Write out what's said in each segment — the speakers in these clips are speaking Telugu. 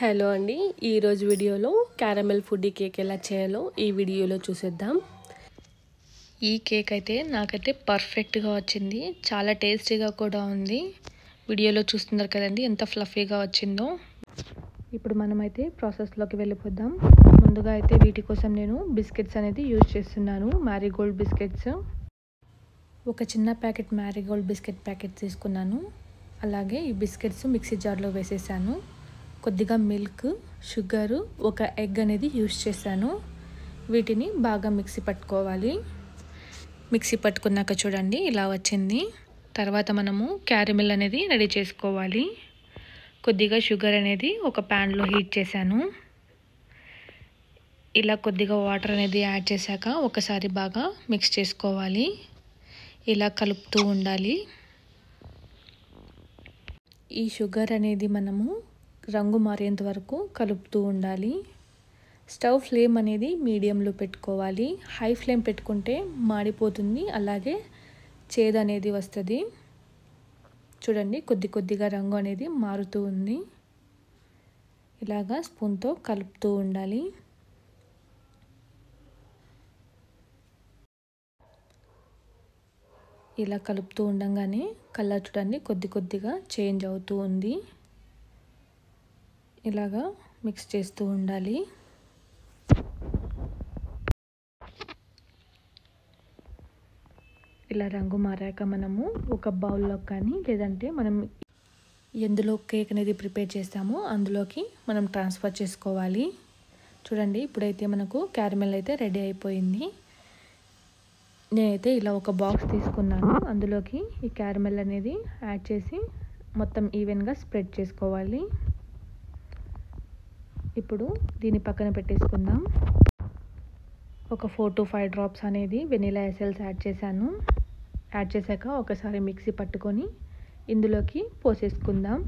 హలో అండి, ఈరోజు వీడియోలో క్యారమెల్ ఫుడ్డీ కేక్ ఎలా చేయాలో ఈ వీడియోలో చూసేద్దాం. ఈ కేక్ అయితే నాకైతే పర్ఫెక్ట్గా వచ్చింది, చాలా టేస్టీగా కూడా ఉంది. వీడియోలో చూస్తున్నారు కదండి ఎంత ఫ్లఫీగా వచ్చిందో. ఇప్పుడు మనమైతే ప్రాసెస్లోకి వెళ్ళిపోదాం. ముందుగా అయితే వీటి కోసం నేను బిస్కెట్స్ అనేది యూజ్ చేస్తున్నాను, మ్యారీగోల్డ్ బిస్కెట్స్. ఒక చిన్న ప్యాకెట్ మ్యారీగోల్డ్ బిస్కెట్ ప్యాకెట్ తీసుకున్నాను. అలాగే ఈ బిస్కెట్స్ మిక్సీ జార్లో వేసేసాను. కొద్దిగా మిల్క్, షుగరు, ఒక ఎగ్ అనేది యూజ్ చేశాను. వీటిని బాగా మిక్సీ పట్టుకోవాలి. మిక్సీ పట్టుకున్నాక చూడండి ఇలా వచ్చింది. తర్వాత మనము క్యారమెల్ అనేది రెడీ చేసుకోవాలి. కొద్దిగా షుగర్ అనేది ఒక ప్యాన్లో హీట్ చేశాను. ఇలా కొద్దిగా వాటర్ అనేది యాడ్ చేశాక ఒకసారి బాగా మిక్స్ చేసుకోవాలి. ఇలా కలుపుతూ ఉండాలి. ఈ షుగర్ అనేది మనము రంగు మారేంత వరకు కలుపుతూ ఉండాలి. స్టవ్ ఫ్లేమ్ అనేది మీడియంలో పెట్టుకోవాలి. హై ఫ్లేమ్ పెట్టుకుంటే మాడిపోతుంది, అలాగే చేదు అనేది వస్తుంది. చూడండి కొద్ది కొద్దిగా రంగు అనేది మారుతూ ఉంది. ఇలాగా స్పూన్తో కలుపుతూ ఉండాలి. ఇలా కలుపుతూ ఉండగానే కలర్ చూడండి కొద్ది కొద్దిగా చేంజ్ అవుతూ ఉంది. ఇలాగా మిక్స్ చేస్తూ ఉండాలి. ఇలా రంగు మారాక మనము ఒక బౌల్లో కానీ లేదంటే మనం ఎందులో కేక్ అనేది ప్రిపేర్ చేస్తామో అందులోకి మనం ట్రాన్స్ఫర్ చేసుకోవాలి. చూడండి ఇప్పుడైతే మనకు క్యారమెల్ అయితే రెడీ అయిపోయింది. నేనైతే ఇలా ఒక బాక్స్ తీసుకున్నాను. అందులోకి ఈ క్యారమెల్ అనేది యాడ్ చేసి మొత్తం ఈవెన్గా స్ప్రెడ్ చేసుకోవాలి. ఇప్పుడు దీన్ని పక్కన పెట్టేసుకుందాం. ఒక 4 to 5 డ్రాప్స్ అనేది వెనిలా ఎసెన్స్ యాడ్ చేశాను. యాడ్ చేశాక ఒకసారి మిక్సీ పట్టుకొని ఇందులోకి పోసేసుకుందాం.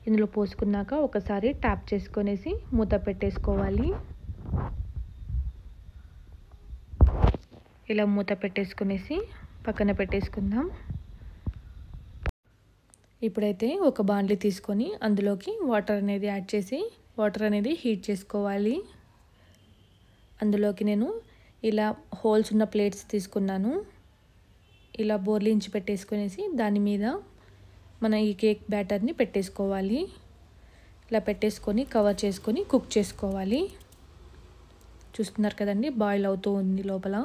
ఇందులో పోసుకున్నాక ఒకసారి ట్యాప్ చేసుకొనేసి మూత పెట్టేసుకోవాలి. ఇలా మూత పెట్టేసుకునేసి పక్కన పెట్టేసుకుందాం. ఇప్పుడైతే ఒక బాండ్లీ తీసుకొని అందులోకి వాటర్ అనేది యాడ్ చేసి వాటర్ అనేది హీట్ చేసుకోవాలి. అందులోకి నేను ఇలా హోల్స్ ఉన్న ప్లేట్స్ తీసుకున్నాను. ఇలా బోర్లించి పెట్టేసుకునేసి దాని మీద మన ఈ కేక్ బ్యాటర్ని పెట్టేసుకోవాలి. ఇలా పెట్టేసుకొని కవర్ చేసుకొని కుక్ చేసుకోవాలి. చూస్తున్నారు కదండి బాయిల్ అవుతూ ఉంది లోపల.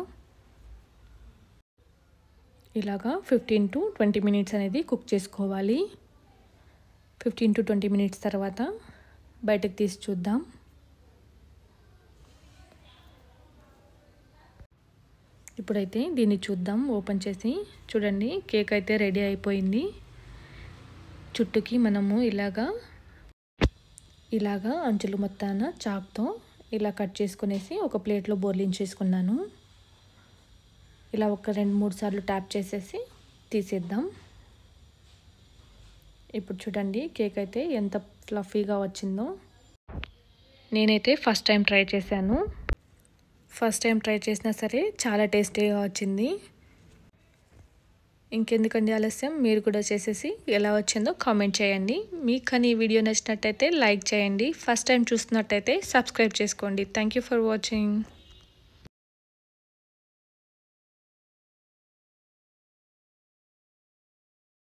ఇలాగా 15 to 20 మినిట్స్ అనేది కుక్ చేసుకోవాలి. 15 to 20 మినిట్స్ తర్వాత బయటకు తీసి చూద్దాం. ఇప్పుడైతే దీన్ని చూద్దాం ఓపెన్ చేసి. చూడండి కేక్ అయితే రెడీ అయిపోయింది. చుట్టూకి మనము ఇలాగా అంచులు మొత్తాన చాక్తో ఇలా కట్ చేసుకునేసి ఒక ప్లేట్లో బోర్లించేసుకున్నాను. ఇలా ఒక 2-3 సార్లు ట్యాప్ చేసేసి తీసేద్దాం. ఇప్పుడు చూడండి కేక్ అయితే ఎంత ఫ్లఫీగా వచ్చిందో. నేనైతే ఫస్ట్ టైం ట్రై చేశాను. ఫస్ట్ టైం ట్రై చేసినా సరే చాలా టేస్టీగా వచ్చింది. ఇంకెందుకండి ఆలస్యం, మీరు కూడా చేసేసి ఎలా వచ్చిందో కామెంట్ చేయండి. మీకు కానీ ఈ వీడియో నచ్చినట్టయితే లైక్ చేయండి. ఫస్ట్ టైం చూస్తున్నట్టయితే సబ్స్క్రైబ్ చేసుకోండి. Thank you for watching.